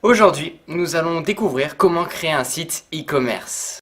Aujourd'hui, nous allons découvrir comment créer un site e-commerce.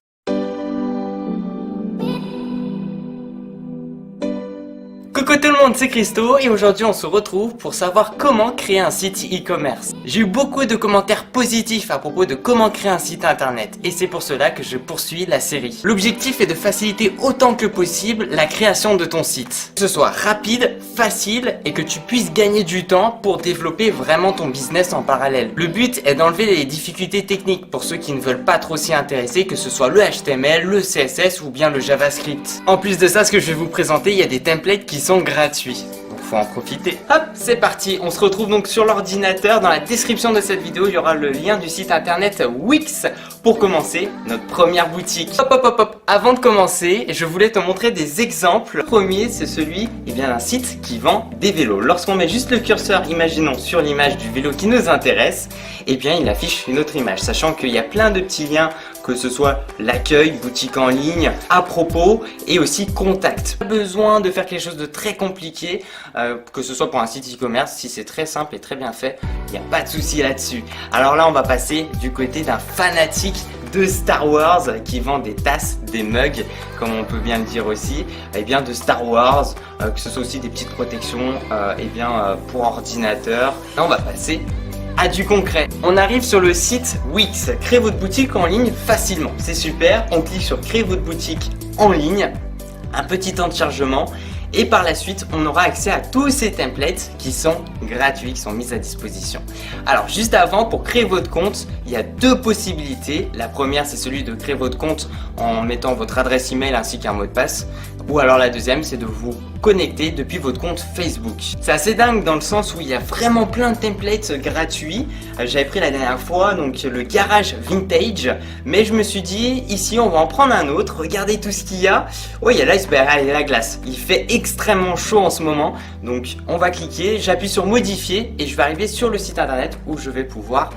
Coucou tout le monde, c'est Christo et aujourd'hui on se retrouve pour savoir comment créer un site e-commerce. J'ai eu beaucoup de commentaires positifs à propos de comment créer un site internet et c'est pour cela que je poursuis la série. L'objectif est de faciliter autant que possible la création de ton site. Que ce soit rapide, facile et que tu puisses gagner du temps pour développer vraiment ton business en parallèle. Le but est d'enlever les difficultés techniques pour ceux qui ne veulent pas trop s'y intéresser, que ce soit le HTML, le CSS ou bien le JavaScript. En plus de ça, ce que je vais vous présenter, il y a des templates qui sont gratuits. Donc faut en profiter. Hop, c'est parti. On se retrouve donc sur l'ordinateur. Dans la description de cette vidéo, il y aura le lien du site internet Wix pour commencer notre première boutique. Hop, hop, hop, hop. Avant de commencer, je voulais te montrer des exemples. Le premier, c'est celui d'un site qui vend des vélos. Lorsqu'on met juste le curseur, imaginons, sur l'image du vélo qui nous intéresse, eh bien, il affiche une autre image, sachant qu'il y a plein de petits liens, que ce soit l'accueil, boutique en ligne, à propos et aussi contact. Pas besoin de faire quelque chose de très compliqué, que ce soit pour un site e-commerce. Si c'est très simple et très bien fait, il n'y a pas de souci là-dessus. Alors là, on va passer du côté d'un fanatique de Star Wars qui vend des tasses, des mugs, comme on peut bien le dire aussi, de Star Wars, que ce soit aussi des petites protections pour ordinateur. Là, on va passer à du concret. On arrive sur le site Wix. Créer votre boutique en ligne facilement. C'est super. On clique sur créer votre boutique en ligne. Un petit temps de chargement. Et par la suite, on aura accès à tous ces templates qui sont gratuits, qui sont mis à disposition. Alors, juste avant, pour créer votre compte, il y a deux possibilités. La première, c'est celui de créer votre compte en mettant votre adresse email ainsi qu'un mot de passe. Ou alors la deuxième, c'est de vous connecter depuis votre compte Facebook. C'est assez dingue dans le sens où il y a vraiment plein de templates gratuits. J'avais pris la dernière fois donc le garage vintage, mais je me suis dit ici on va en prendre un autre. Regardez tout ce qu'il y a. Oui, il y a l'iceberg et la glace. Il fait extrêmement chaud en ce moment, donc on va cliquer. J'appuie sur modifier et je vais arriver sur le site internet où je vais pouvoir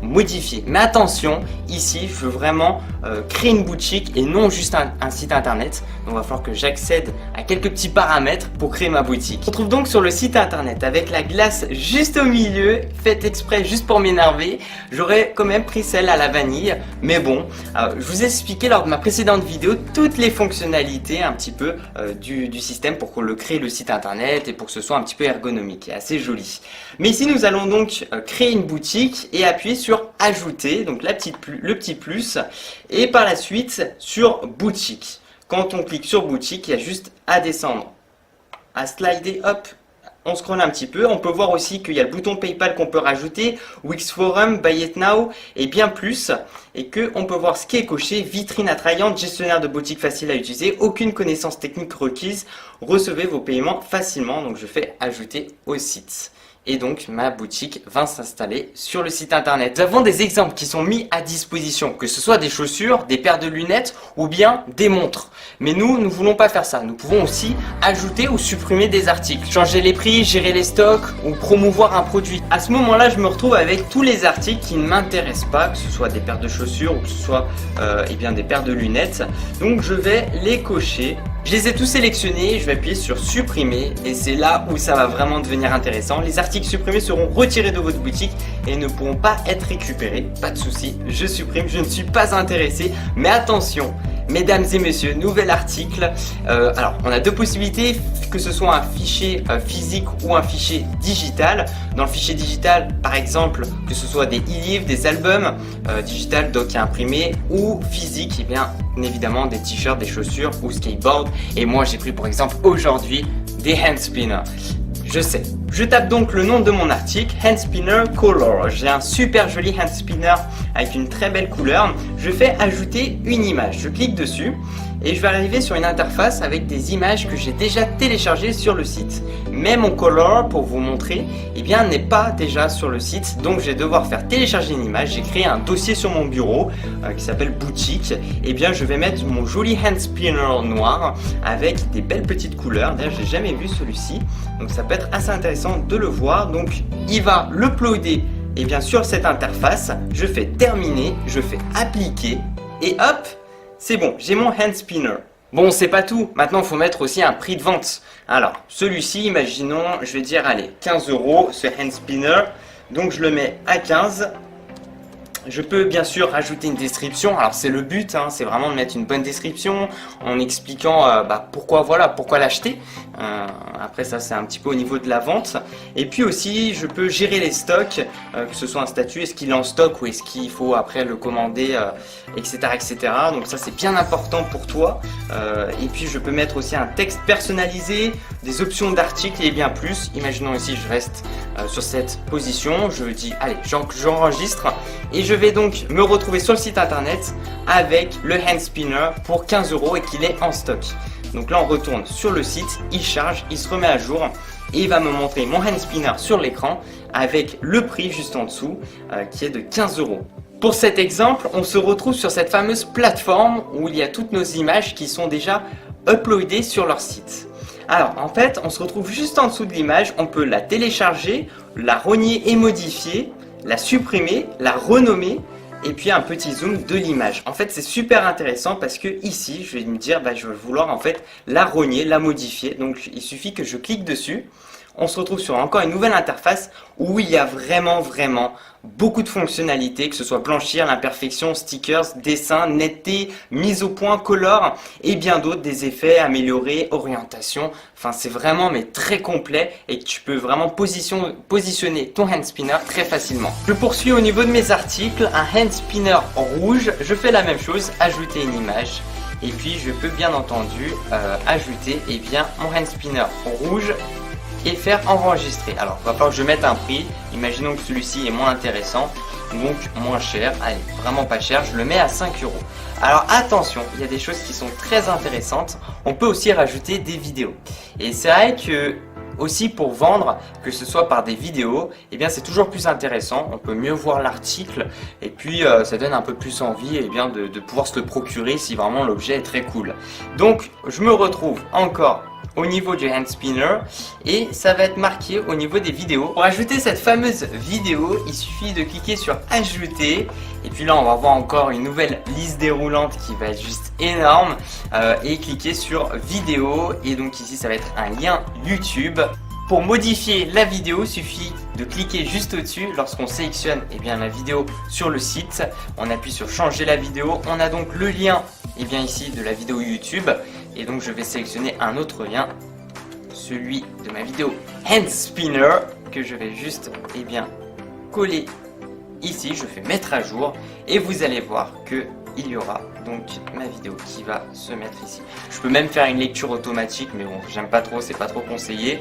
modifier. Mais attention, ici je veux vraiment créer une boutique et non juste un site internet. Donc il va falloir que j'accède à quelques petits paramètres pour créer ma boutique. On se retrouve donc sur le site internet avec la glace juste au milieu, faite exprès juste pour m'énerver. J'aurais quand même pris celle à la vanille, mais bon, je vous ai expliqué lors de ma précédente vidéo toutes les fonctionnalités un petit peu du système pour qu'on le crée le site internet et pour que ce soit un petit peu ergonomique et assez joli. Mais ici nous allons donc créer une boutique et appuyer sur ajouter, donc le petit plus, et par la suite sur boutique. Quand on clique sur boutique, il y a juste à descendre, à slider, hop, on scrolle un petit peu. On peut voir aussi qu'il y a le bouton PayPal qu'on peut rajouter, Wix Forum, Buy It Now et bien plus. Et qu'on peut voir ce qui est coché, vitrine attrayante, gestionnaire de boutique facile à utiliser, aucune connaissance technique requise, recevez vos paiements facilement. Donc je fais ajouter au site. Et donc ma boutique va s'installer sur le site internet. Nous avons des exemples qui sont mis à disposition, que ce soit des chaussures, des paires de lunettes ou bien des montres. Mais nous ne voulons pas faire ça. Nous pouvons aussi ajouter ou supprimer des articles, changer les prix, gérer les stocks ou promouvoir un produit. À ce moment-là, je me retrouve avec tous les articles qui ne m'intéressent pas, que ce soit des paires de chaussures ou que ce soit des paires de lunettes. Donc je vais les cocher. Je les ai tous sélectionnés, je vais appuyer sur supprimer et c'est là où ça va vraiment devenir intéressant. Les articles supprimés seront retirés de votre boutique et ne pourront pas être récupérés. Pas de souci, je supprime, je ne suis pas intéressé. Mais attention, mesdames et messieurs, nouvel article. Alors, on a deux possibilités, que ce soit un fichier physique ou un fichier digital. Dans le fichier digital, par exemple, que ce soit des e-livres, des albums digital, doc à imprimer ou physique, et bien évidemment des t-shirts, des chaussures ou skateboard. Et moi, j'ai pris pour exemple aujourd'hui des hand spinners. Je sais. Je tape donc le nom de mon article, Hand Spinner Color. J'ai un super joli hand spinner avec une très belle couleur. Je fais ajouter une image. Je clique dessus et je vais arriver sur une interface avec des images que j'ai déjà téléchargées sur le site. Mais mon color, pour vous montrer, n'est pas déjà sur le site. Donc je vais devoir faire télécharger une image. J'ai créé un dossier sur mon bureau qui s'appelle boutique. Je vais mettre mon joli hand spinner noir avec des belles petites couleurs. D'ailleurs, j'ai jamais vu celui-ci. Donc ça peut être assez intéressant de le voir. Donc il va l'uploader sur cette interface. Je fais terminer, je fais appliquer et hop, c'est bon, j'ai mon hand spinner. Bon, c'est pas tout. Maintenant, il faut mettre aussi un prix de vente. Alors, celui-ci, imaginons, je vais dire, allez, 15 € ce hand spinner. Donc, je le mets à 15. Je peux bien sûr rajouter une description, alors c'est le but, hein, c'est vraiment de mettre une bonne description en expliquant pourquoi l'acheter. Après ça c'est un petit peu au niveau de la vente. Et puis aussi je peux gérer les stocks, que ce soit un statut, est-ce qu'il est en stock ou est-ce qu'il faut après le commander, etc., etc. Donc ça c'est bien important pour toi. Et puis je peux mettre aussi un texte personnalisé, des options d'articles et bien plus. Imaginons ici je reste sur cette position, je dis allez j'enregistre et je vais donc me retrouver sur le site internet avec le hand spinner pour 15 € et qu'il est en stock. Donc là on retourne sur le site, il charge, il se remet à jour et il va me montrer mon hand spinner sur l'écran avec le prix juste en dessous qui est de 15 €. Pour cet exemple, on se retrouve sur cette fameuse plateforme où il y a toutes nos images qui sont déjà uploadées sur leur site. Alors en fait, on se retrouve juste en dessous de l'image, on peut la télécharger, la rogner et modifier, la supprimer, la renommer et puis un petit zoom de l'image. En fait c'est super intéressant parce que ici je vais me dire je vais vouloir en fait la rogner, la modifier. Donc il suffit que je clique dessus. On se retrouve sur encore une nouvelle interface où il y a vraiment beaucoup de fonctionnalités, que ce soit blanchir, l'imperfection, stickers, dessin, netteté, mise au point, color et bien d'autres, des effets, améliorer, orientation. Enfin c'est vraiment très complet et tu peux vraiment positionner ton hand spinner très facilement. Je poursuis au niveau de mes articles, un hand spinner rouge, je fais la même chose, ajouter une image. Et puis je peux bien entendu ajouter mon hand spinner rouge et faire enregistrer. Alors il va falloir que je mette un prix, imaginons que celui-ci est moins intéressant, donc moins cher, allez vraiment pas cher, je le mets à 5 €. Alors attention, il y a des choses qui sont très intéressantes, on peut aussi rajouter des vidéos. Et c'est vrai que aussi pour vendre, que ce soit par des vidéos, c'est toujours plus intéressant, on peut mieux voir l'article et puis ça donne un peu plus envie de pouvoir se le procurer si vraiment l'objet est très cool. Donc je me retrouve encore au niveau du hand spinner et ça va être marqué au niveau des vidéos. Pour ajouter cette fameuse vidéo, il suffit de cliquer sur ajouter et puis là on va voir encore une nouvelle liste déroulante qui va être juste énorme et cliquer sur vidéo et donc ici ça va être un lien YouTube. Pour modifier la vidéo, il suffit de cliquer juste au-dessus. Lorsqu'on sélectionne la vidéo sur le site, on appuie sur changer la vidéo. On a donc le lien ici de la vidéo YouTube. Et donc je vais sélectionner un autre lien, celui de ma vidéo hand spinner, que je vais juste coller ici. Je fais mettre à jour et vous allez voir que il y aura donc ma vidéo qui va se mettre ici. Je peux même faire une lecture automatique mais bon j'aime pas trop, c'est pas trop conseillé.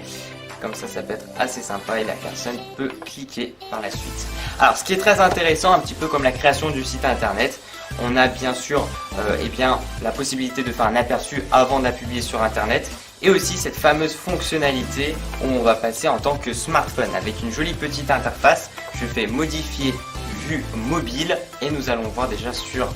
Comme ça peut être assez sympa et la personne peut cliquer par la suite. Alors ce qui est très intéressant, un petit peu comme la création du site internet, on a bien sûr la possibilité de faire un aperçu avant de la publier sur internet et aussi cette fameuse fonctionnalité où on va passer en tant que smartphone avec une jolie petite interface. Je fais modifier vue mobile et nous allons voir déjà sur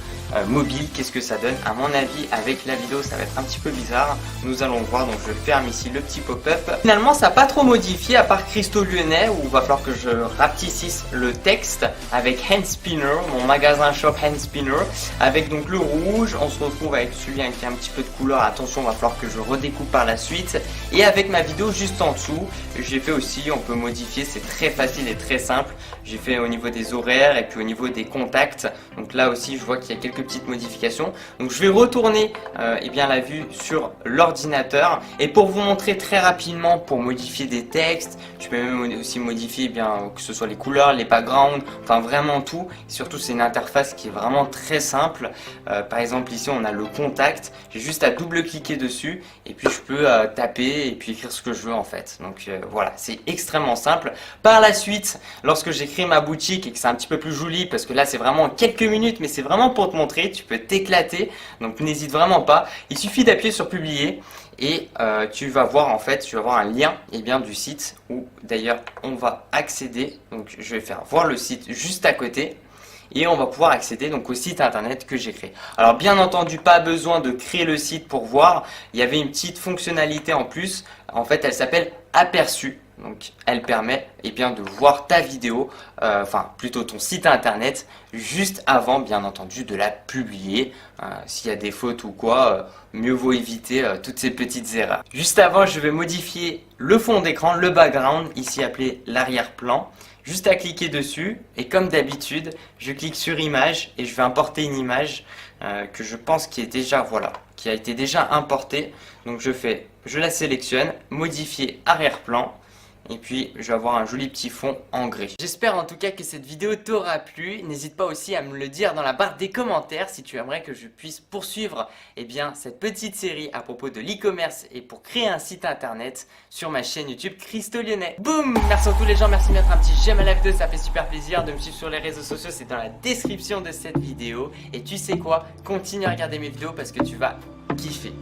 mobile qu'est-ce que ça donne. À mon avis avec la vidéo ça va être un petit peu bizarre, nous allons voir. Donc je ferme ici le petit pop-up. Finalement ça n'a pas trop modifié à part Christo Lyonnais où il va falloir que je rapetississe le texte avec hand spinner, mon magasin shop hand spinner avec donc le rouge. On se retrouve avec celui qui a un petit peu de couleur, attention il va falloir que je redécoupe par la suite et avec ma vidéo juste en dessous. J'ai fait aussi, on peut modifier, c'est très facile et très simple. J'ai fait au niveau des horaires et puis au niveau des contacts. Donc là aussi je vois qu'il y a quelques petites modifications. Donc je vais retourner la vue sur l'ordinateur et pour vous montrer très rapidement pour modifier des textes, je peux même aussi modifier que ce soit les couleurs, les backgrounds, enfin vraiment tout. Et surtout c'est une interface qui est vraiment très simple. Par exemple ici on a le contact, j'ai juste à double cliquer dessus et puis je peux taper et puis écrire ce que je veux en fait. Donc voilà, c'est extrêmement simple. Par la suite, lorsque j'écris ma boutique et que c'est un petit peu plus joli parce que là c'est vraiment quelques minutes mais c'est vraiment pour te montrer, tu peux t'éclater, donc n'hésite vraiment pas. Il suffit d'appuyer sur publier et tu vas voir un lien du site où d'ailleurs on va accéder. Donc je vais faire voir le site juste à côté et on va pouvoir accéder donc au site internet que j'ai créé. Alors bien entendu pas besoin de créer le site pour voir, il y avait une petite fonctionnalité en plus, en fait elle s'appelle aperçu. Donc elle permet de voir ta vidéo, plutôt ton site internet juste avant bien entendu de la publier. S'il y a des fautes ou quoi, mieux vaut éviter toutes ces petites erreurs. Juste avant je vais modifier le fond d'écran, le background, ici appelé l'arrière-plan. juste à cliquer dessus et comme d'habitude, je clique sur image et je vais importer une image que je pense qui est déjà, voilà, qui a été déjà importée. Donc je la sélectionne, modifier arrière-plan. Et puis je vais avoir un joli petit fond en gris. J'espère en tout cas que cette vidéo t'aura plu. N'hésite pas aussi à me le dire dans la barre des commentaires si tu aimerais que je puisse poursuivre cette petite série à propos de l'e-commerce et pour créer un site internet sur ma chaîne YouTube Christo Lyonnais. Boum! Merci à tous les gens, merci de mettre un petit j'aime à la vidéo, ça fait super plaisir. De me suivre sur les réseaux sociaux, c'est dans la description de cette vidéo. Et tu sais quoi? Continue à regarder mes vidéos parce que tu vas kiffer.